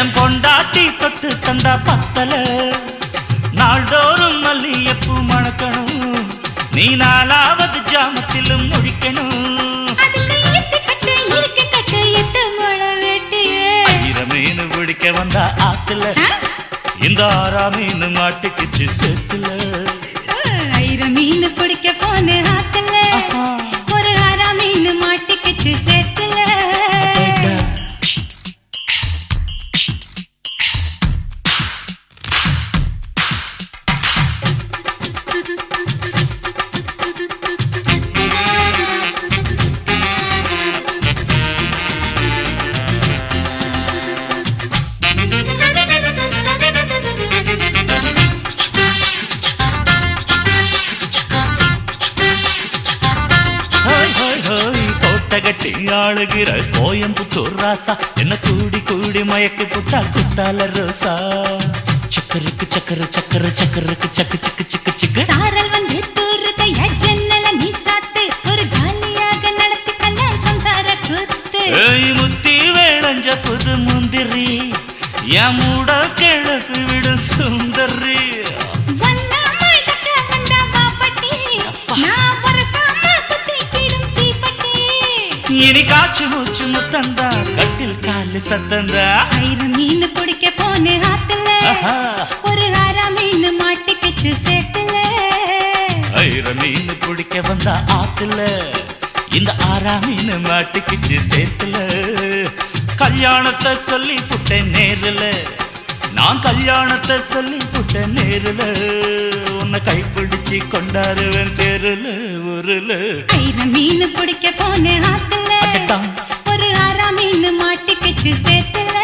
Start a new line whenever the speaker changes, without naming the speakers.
என் பொண்டாட்டி தொட்டு தந்தா பத்தல நாள்தோறும் மல்லியப்பூ மணக்கணும் நீ நாலாவது ஜாமத்திலும் முழிக்கணும் மீன் பிடிக்க வந்தா ஆத்துல இந்த ஆறா மீன் மாட்டுக்குச்சு சேத்துல
மீன் பிடிக்க போன ஆத்துல ஒரு ஆறா மீன் மாட்டுக்குச்சு சேத்துல
கோட்டகட்டி ஆளுகிற கோயம்புத்தூர் ராசா என்ன கூடி கூடி மயக்கி புட்டா குட்டால ரோசா சக்கருக்கு சக்கர சக்கர சக்கருக்கு சக்கு சக்கு சிக்கு சிக்கு
சாரல் வந்து தூருத ஜன்னல நீ சாத்து ஒரு ஜாலியாக நடத்தி கல்யாண சம்சார கூத்து
முத்தி வேளஞ்ச புது முந்திரி என் மூட கிழக்கு விடு சுந்தரி இனி காச்சு மூச்சு முத்தந்தா கட்டில் காலு சத்தந்தா
மீன் பிடிக்க போன ஆத்துல ஒரு ஆறா மீன் மாட்டுக்குச்சு சேத்துல
மீன் பிடிக்க வந்தா ஆத்துல இந்த ஆறா மீன் மாட்டுக்குச்சு சேத்துல கல்யாணத்தை சொல்லி புட்டேன் நேருல நான் கல்யாணத்தை சொல்லி புட்டேன் நேருல உன்னை கைப்பிடிச்சு கொண்டாருவேன் தெருல ஊருல
மீன் பிடிக்க போன ஆத்துல ஒரு ஆறா மீன் மாட்டுக்குச்சு சேத்துல